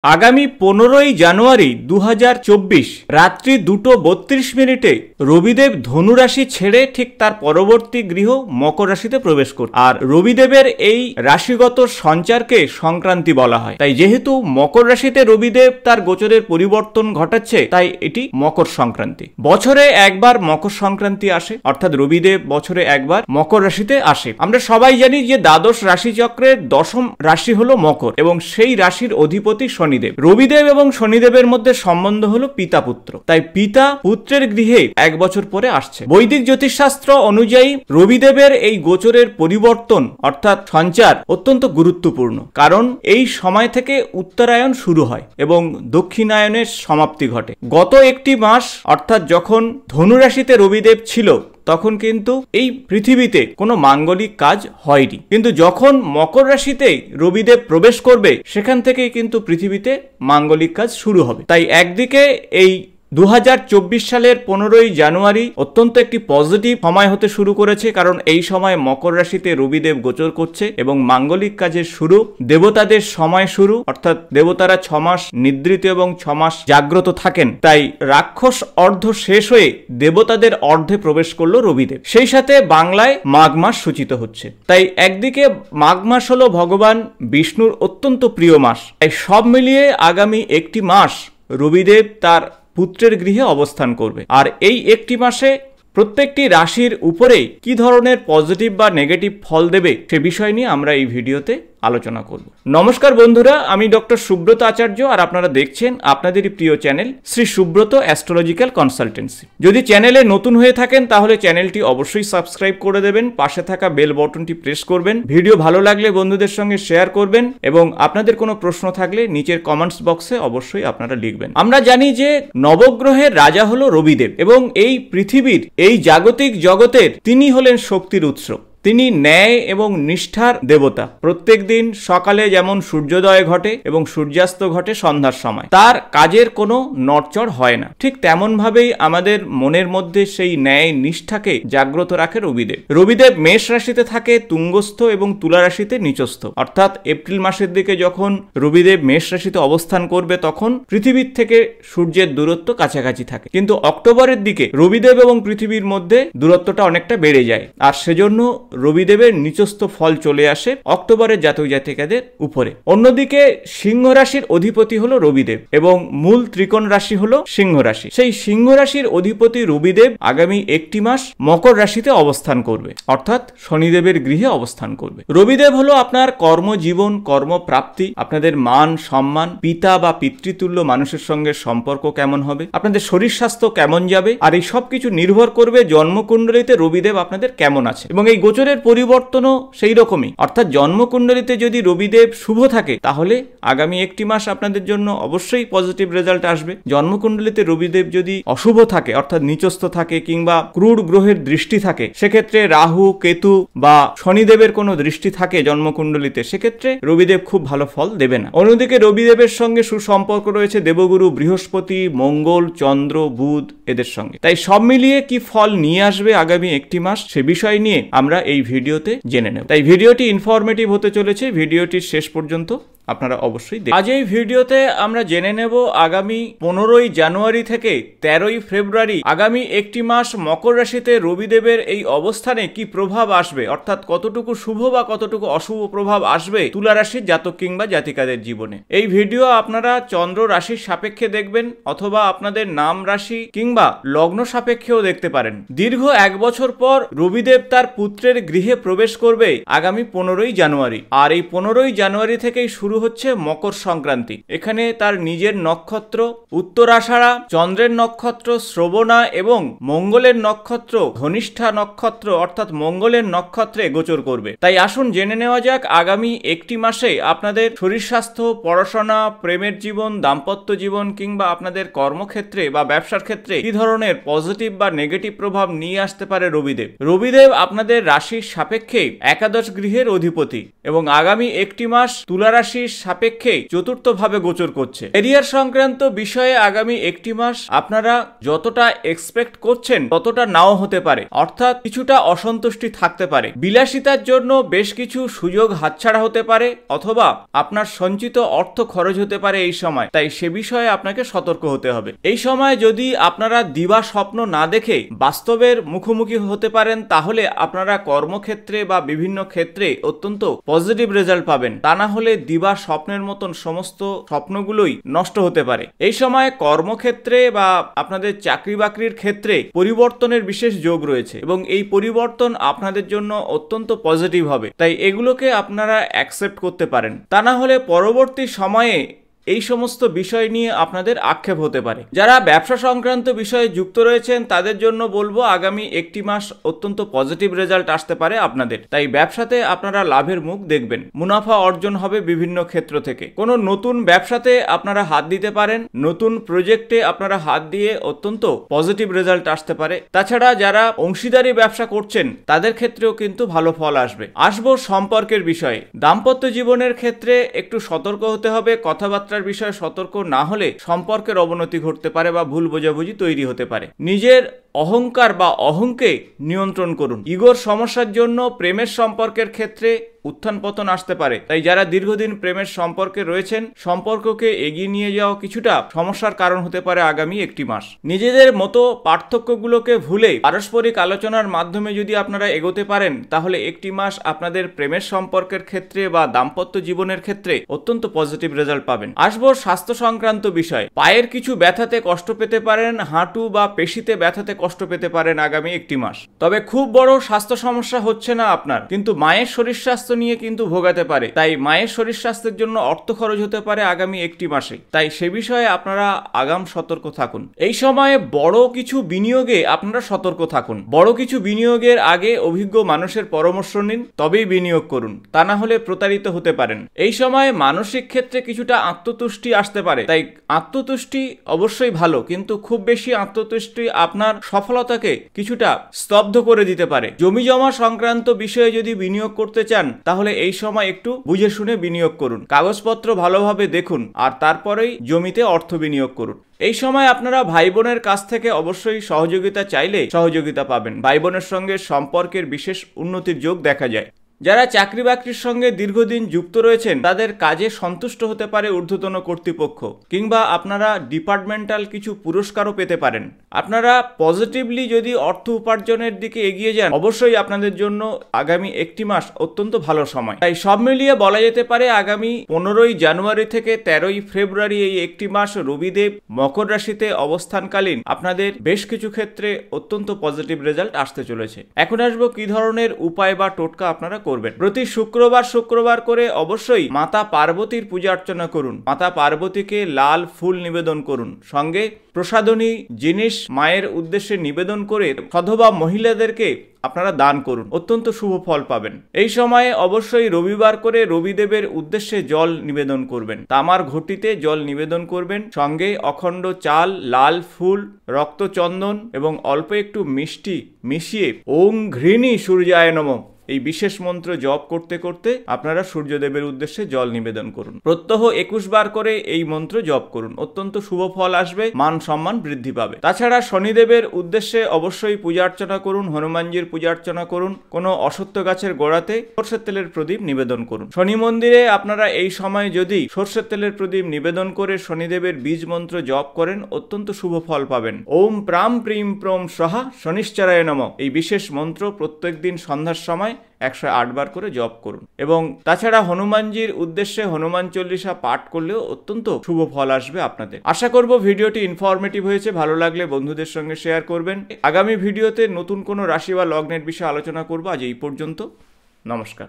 আগামী 15ই জানুয়ারি 2024 রাত্রি 2:32 রবিদেব ধনুরাশি ছেড়ে ঠিক তার পরবর্তী গৃহ মকর রাশিতে প্রবেশ করবে। আর রবিদেবের এই রাশিগত সঞ্চারকে সংক্রান্তি বলা হয়। তাই যেহেতু মকর রাশিতে রবিদেব তার গোচরের পরিবর্তন ঘটাচ্ছে, তাই এটি মকর সংক্রান্তি। বছরে একবার মকর সংক্রান্তি আসে, অর্থাৎ রবিদেব বছরে একবার মকর রাশিতে আসে। আমরা সবাই জানি যে দ্বাদশ রাশিচক্রের দশম রাশি হলো মকর এবং সেই রাশির অধিপতি শনিদেব। রবিদেব এবং শনিদেবের মধ্যে সম্বন্ধ হলো পিতা পুত্র, তাই পিতা পুত্রের গৃহে এক বছর পরে আসছে। বৈদিক জ্যোতিষশাস্ত্র অনুযায়ী রবিদেবের এই গোচরের পরিবর্তন অর্থাৎ সঞ্চার অত্যন্ত গুরুত্বপূর্ণ, কারণ এই সময় থেকে উত্তরায়ণ শুরু হয় এবং দক্ষিণায়নের সমাপ্তি ঘটে। গত একটি মাস অর্থাৎ যখন ধনুরাশিতে রবিদেব ছিল তখন কিন্তু এই পৃথিবীতে কোনো মাঙ্গলিক কাজ হয়নি, কিন্তু যখন মকর রাশিতে রবিদেব প্রবেশ করবে সেখান থেকেই কিন্তু পৃথিবীতে মাঙ্গলিক কাজ শুরু হবে। তাই একদিকে এই 2024 সালের 15ই জানুয়ারি অত্যন্ত একটি পজিটিভ সময় হতে শুরু করেছে, কারণ এই সময় মকর রাশিতে রবিদেব গোচর করছে এবং মাঙ্গলিক কাজের শুরু, দেবতাদের সময় শুরু, অর্থাৎ দেবতারা 6 মাস নিদ্রিত এবং 6 মাস জাগ্রত থাকেন। তাই রাক্ষস অর্ধ শেষ হয়ে দেবতাদের অর্ধে প্রবেশ করলো রবিদেব। সেই সাথে বাংলায় মাঘ মাস সূচিত হচ্ছে। তাই একদিকে মাঘ মাস হলো ভগবান বিষ্ণুর অত্যন্ত প্রিয় মাস। তাই সব মিলিয়ে আগামী একটি মাস রবিদেব তার পুত্রের গৃহে অবস্থান করবে। আর এই একটি মাসে প্রত্যেকটি রাশির উপরে কি ধরনের পজিটিভ বা নেগেটিভ ফল দেবে সে বিষয় নিয়ে আমরা এই ভিডিওতে আলোচনা করব। নমস্কার বন্ধুরা, আমি ডক্টর সুব্রত আচার্য আর আপনারা দেখছেন আপনাদেরই প্রিয় channel Shri Subrata astrological consultancy. যদি চ্যানেলে নতুন হয়ে থাকেন তাহলে চ্যানেলটি অবশ্যই সাবস্ক্রাইব করে দেবেন, পাশে থাকা বেল বটনটি প্রেস করবেন, ভিডিও ভালো লাগলে বন্ধুদের সঙ্গে শেয়ার করবেন এবং আপনাদের কোনো প্রশ্ন থাকলে নিচের কমেন্টস বক্সে অবশ্যই আপনারা লিখবেন। আমরা জানি যে নবগ্রহের রাজা হলো রবিদেব এবং এই পৃথিবীর এই জাগতিক জগতের তিনি হলেন শক্তির উৎস। তিনি ন্যায় এবং নিষ্ঠার দেবতা। প্রত্যেক দিন সকালে যেমন সূর্যোদয় ঘটে এবং সূর্যাস্ত ঘটে সন্ধ্যার সময়, তার কাজের কোনো নড়চড় হয় না। ঠিক তেমন ভাবেই আমাদের মনের মধ্যে সেই ন্যায় নিষ্ঠাকে জাগ্রত রাখে রবিদেব। রবিদেব মেষ রাশিতে থাকে তুঙ্গস্থ এবং তুলা রাশিতে নিচস্থ, অর্থাৎ এপ্রিল মাসের দিকে যখন রবিদেব মেষ রাশিতে অবস্থান করবে তখন পৃথিবীর থেকে সূর্যের দূরত্ব কাছাকাছি থাকে, কিন্তু অক্টোবরের দিকে রবিদেব এবং পৃথিবীর মধ্যে দূরত্বটা অনেকটা বেড়ে যায়। আর সেজন্য রবিদেবের নিচস্থ ফল চলে আসে অক্টোবরের জাতক জাতিকাদের উপরে। অন্যদিকে সিংহ রাশির অধিপতি হলো রবিদেব এবং মূল ত্রিকোণ রাশি হলো সিংহ রাশি। সেই সিংহ রাশির অধিপতি রবিদেব আগামী একটি মাস মকর রাশিতে অবস্থান করবে, অর্থাৎ শনিদেবের গৃহে অবস্থান করবে। রবিদেব হলো আপনার কর্মজীবন, কর্মপ্রাপ্তি, আপনাদের মান সম্মান, পিতা বা পিতৃতুল্য মানুষের সঙ্গে সম্পর্ক কেমন হবে, আপনাদের শরীর স্বাস্থ্য কেমন যাবে, আর এই সব কিছু নির্ভর করবে জন্মকুণ্ডলিতে রবিদেব আপনাদের কেমন আছে। এবং এই গোচরের পরিবর্তনও সেই রকমই, অর্থাৎ জন্মকুণ্ডলিতে যদি রবিদেব শুভ থাকে তাহলে আগামী একটি মাস আপনাদের জন্য অবশ্যই পজিটিভ রেজাল্ট আসবে। জন্মকুণ্ডলিতে রবিদেব যদি অশুভ থাকে অর্থাৎ নিচস্থ থাকে কিংবা ক্রূর গ্রহের দৃষ্টি থাকে, সেক্ষেত্রে রাহু কেতু বা শনিদেবের কোনো দৃষ্টি থাকে জন্মকুণ্ডলিতে, সেক্ষেত্রে রবিদেব খুব ভালো ফল দেবে না। অন্যদিকে রবিদেবের সঙ্গে সুসম্পর্ক রয়েছে দেবগুরু বৃহস্পতি, মঙ্গল, চন্দ্র, বুধ এদের সঙ্গে। তাই সব মিলিয়ে কি ফল নিয়ে আসবে আগামী একটি মাস সে বিষয় নিয়ে আমরা এই ভিডিওতে জেনে নেব। তাই ভিডিওটি ইনফরমেটিভ হতে চলেছে, ভিডিওটির শেষ পর্যন্ত আপনারা অবশ্যই দেখুন। আজ এই ভিডিওতে আমরা জেনে নেব আগামী 15ই জানুয়ারি থেকে 13ই ফেব্রুয়ারি আগামী একটি মাস মকর রাশিতে রবিদেবের এই অবস্থানে কি প্রভাব আসবে, অর্থাৎ কতটুকু শুভ বা কতটুকু অশুভ প্রভাব আসবে তুলা রাশির জাতক কিংবা জাতিকাদের জীবনে। এই ভিডিও আপনারা চন্দ্র রাশির সাপেক্ষে দেখবেন অথবা আপনাদের নাম রাশি কিংবা লগ্ন সাপেক্ষেও দেখতে পারেন। দীর্ঘ 1 বছর পর রবিদেব তার পুত্রের গৃহে প্রবেশ করবে আগামী 15ই জানুয়ারি। আর এই 15ই জানুয়ারি থেকেই শুরু হচ্ছে মকর সংক্রান্তি। এখানে তার নিজের নক্ষত্র উত্তরাষাঢ়া, চন্দ্রের নক্ষত্র শ্রবণা এবং মঙ্গলের নক্ষত্র ধনিষ্ঠা নক্ষত্র অর্থাৎ মঙ্গলের নক্ষত্রে গোচর করবে। তাই আসুন জেনে নেওয়া যাক আগামী একটি মাসে আপনাদের শরীর স্বাস্থ্য, পড়াশোনা, প্রেমের জীবন, দাম্পত্য জীবন কিংবা আপনাদের কর্মক্ষেত্রে বা ব্যবসার ক্ষেত্রে কি ধরনের পজিটিভ বা নেগেটিভ প্রভাব নিয়ে আসতে পারে রবিদেব। রবিদেব আপনাদের রাশির সাপেক্ষে একাদশ গৃহের অধিপতি এবং আগামী একটি মাস তুলা রাশির দৃষ্টির সাপেক্ষে চতুর্থভাবে গোচর করছে। ক্যারিয়ার সংক্রান্ত বিষয়ে আগামী একটি মাস আপনারা যতটা এক্সপেক্ট করছেন ততটা নাও হতে পারে, অর্থাৎ কিছুটা অসন্তুষ্টি থাকতে পারে। বিলাসিতার জন্য বেশ কিছু সুযোগ হাতছাড়া হতে পারে, অথবা আপনার সঞ্চিত অর্থ খরচ হতে পারে এই সময়, তাই সে বিষয়ে আপনাকে সতর্ক হতে হবে। এই সময় যদি আপনারা দিবা স্বপ্ন না দেখে বাস্তবের মুখোমুখি হতে পারেন, তাহলে আপনারা কর্মক্ষেত্রে বা বিভিন্ন ক্ষেত্রে অত্যন্ত পজিটিভ রেজাল্ট পাবেন। তা না হলে দিবা স্বপ্নের মতন সমস্ত স্বপ্নগুলোই নষ্ট হতে পারে। এই সময় কর্মক্ষেত্রে বা আপনাদের চাকরি বাকরির ক্ষেত্রে পরিবর্তনের বিশেষ যোগ রয়েছে এবং এই পরিবর্তন আপনাদের জন্য অত্যন্ত পজিটিভ হবে, তাই এগুলোকে আপনারা অ্যাকসেপ্ট করতে পারেন। তা না হলে পরবর্তী সময়ে এই সমস্ত বিষয় নিয়ে আপনাদের আক্ষেপ হতে পারে। যারা ব্যবসা সংক্রান্ত বিষয়ে যুক্ত রয়েছেন তাদের জন্য বলবো আগামী একটি মাস অত্যন্ত পজিটিভ রেজাল্ট আসতে পারে আপনাদের, তাই ব্যবসাতে আপনারা লাভের মুখ দেখবেন, মুনাফা অর্জন হবে বিভিন্ন ক্ষেত্র থেকে। কোনো নতুন ব্যবসাতে আপনারা হাত দিতে পারেন, নতুন প্রজেক্টে আপনারা হাত দিয়ে অত্যন্ত পজিটিভ রেজাল্ট আসতে পারে। তাছাড়া যারা অংশীদারি ব্যবসা করছেন তাদের ক্ষেত্রেও কিন্তু ভালো ফল আসবে। আসবো সম্পর্কের বিষয়ে। দাম্পত্য জীবনের ক্ষেত্রে একটু সতর্ক হতে হবে। কথাবার্তার বিষয়ে সতর্ক না হলে সম্পর্কের অবনতি ঘটতে পারে বা ভুল বোঝাবুঝি তৈরি হতে পারে। নিজের অহংকার বা অহংকে নিয়ন্ত্রণ করুন। ইগোর সমস্যার জন্য প্রেমের সম্পর্কের ক্ষেত্রে উত্থান পতন আসতে পারে, তাই যারা দীর্ঘদিন প্রেমের সম্পর্কে রয়েছেন সম্পর্ককে এগিয়ে নিয়ে যাওয়া কিছুটা সমস্যার কারণ হতে পারে আগামী একটি মাস। নিজেদের মতো পার্থক্যগুলোকে ভুলে পারস্পরিক আলোচনার মাধ্যমে যদি আপনারা এগোতে পারেন তাহলে একটি মাস আপনাদের প্রেমের সম্পর্কের ক্ষেত্রে বা দাম্পত্য জীবনের ক্ষেত্রে অত্যন্ত পজিটিভ রেজাল্ট পাবেন। আসবো স্বাস্থ্য সংক্রান্ত বিষয়। পায়ের কিছু ব্যথাতে কষ্ট পেতে পারেন, হাঁটু বা পেশিতে ব্যথাতে কষ্ট পেতে পারেন আগামী একটি মাস। তবে খুব বড় স্বাস্থ্য সমস্যা হচ্ছে না আপনার, কিন্তু মায়ের শরীর স্বাস্থ্য নিয়ে কিন্তু ভোগাতে পারে, তাই মায়ের শরীর স্বাস্থ্যের জন্য অর্থ খরচ হতে পারে আগামী একটি মাসে, তাই সে বিষয়ে আপনারা আগাম সতর্ক থাকুন। এই সময়ে বড় কিছু বিনিয়োগে আপনারা সতর্ক থাকুন। বড় কিছু বিনিয়োগের আগে অভিজ্ঞ মানুষের পরামর্শ নিন, তবেই বিনিয়োগ করুন, তা না হলে প্রতারিত হতে পারেন। এই সময়ে মানসিক ক্ষেত্রে কিছুটা আত্মতুষ্টি আসতে পারে, তাই আত্মতুষ্টি অবশ্যই ভালো, কিন্তু খুব বেশি আত্মতুষ্টি আপনার সফলতাকে কিছুটা স্তব্ধ করে দিতে পারে। জমি জমা সংক্রান্ত বিষয়ে যদি বিনিয়োগ করতে চান তাহলে এই সময় একটু বুঝে শুনে বিনিয়োগ করুন, কাগজপত্র ভালোভাবে দেখুন, আর তারপরেই জমিতে অর্থ বিনিয়োগ করুন। এই সময় আপনারা ভাই বোনের কাছ থেকে অবশ্যই সহযোগিতা চাইলে সহযোগিতা পাবেন। ভাই বোনের সঙ্গে সম্পর্কের বিশেষ উন্নতির যোগ দেখা যায়। যারা চাকরি বাকরির সঙ্গে দীর্ঘদিন যুক্ত রয়েছেন তাদের কাজে সন্তুষ্ট হতে পারে ঊর্ধ্বতন কর্তৃপক্ষ, কিংবা আপনারা ডিপার্টমেন্টাল কিছু পুরস্কারও পেতে পারেন। আপনারা পজিটিভলি যদি অর্থ উপার্জনের দিকে এগিয়ে যান অবশ্যই আপনাদের জন্য আগামী একটি মাস অত্যন্ত ভালো সময়। তাই সব মিলিয়ে বলা যেতে পারে আগামী 15ই জানুয়ারি থেকে 13ই ফেব্রুয়ারি এই একটি মাস রবিদেব মকর রাশিতে অবস্থানকালীন আপনাদের বেশ কিছু ক্ষেত্রে অত্যন্ত পজিটিভ রেজাল্ট আসতে চলেছে। এখন আসবো কি ধরনের উপায় বা টোটকা আপনারা করবেন। প্রতি শুক্রবার করে অবশ্যই মাতা পার্বতীর পূজা অর্চনা করুন। মাতা পার্বতীকে লাল ফুল নিবেদন করুন, সঙ্গে প্রসাদনী জিনিস মায়ের উদ্দেশ্যে নিবেদন করে সধবা মহিলাদেরকে আপনারা দান করুন, অত্যন্ত শুভ ফল পাবেন। এই সময়ে অবশ্যই রবিবার করে রবিদেবের উদ্দেশ্যে জল নিবেদন করবেন, তামার ঘটিতে জল নিবেদন করবেন, সঙ্গে অখণ্ড চাল, লাল ফুল, রক্তচন্দন এবং অল্প একটু মিষ্টি মিশিয়ে ওং ঘৃণী সূর্যায় নমঃ এই বিশেষ মন্ত্র জপ করতে করতে আপনারা সূর্যদেবের উদ্দেশ্যে জল নিবেদন করুন। প্রত্যহ 21 বার করে এই মন্ত্র জপ করুন, অত্যন্ত শুভ ফল আসবে, মান সম্মান বৃদ্ধি পাবে। তাছাড়া শনিদেবের উদ্দেশ্যে অবশ্যই পূজা অর্চনা করুন, হনুমানজির পূজা অর্চনা করুন, কোনো অশ্বত্থ গাছের গোড়াতে সরষের তেলের প্রদীপ নিবেদন করুন। শনি মন্দিরে আপনারা এই সময় যদি সরষের তেলের প্রদীপ নিবেদন করে শনিদেবের বীজ মন্ত্র জপ করেন অত্যন্ত শুভ ফল পাবেন। ওম প্রাম প্রিম প্রম স্বাহা শনিশ্চরায় নমঃ এই বিশেষ মন্ত্র প্রত্যেক দিন সন্ধ্যার সময় 108 বার করে জপ করুন। এবং তাছাড়া হনুমানজির উদ্দেশ্যে হনুমান চল্লিশা পাঠ করলেও অত্যন্ত শুভ ফল আসবে আপনাদের। আশা করব ভিডিওটি ইনফরমেটিভ হয়েছে, ভালো লাগলে বন্ধুদের সঙ্গে শেয়ার করবেন। আগামী ভিডিওতে নতুন কোনো রাশি বা লগ্নের বিষয়ে আলোচনা করব। আজ এই পর্যন্ত, নমস্কার।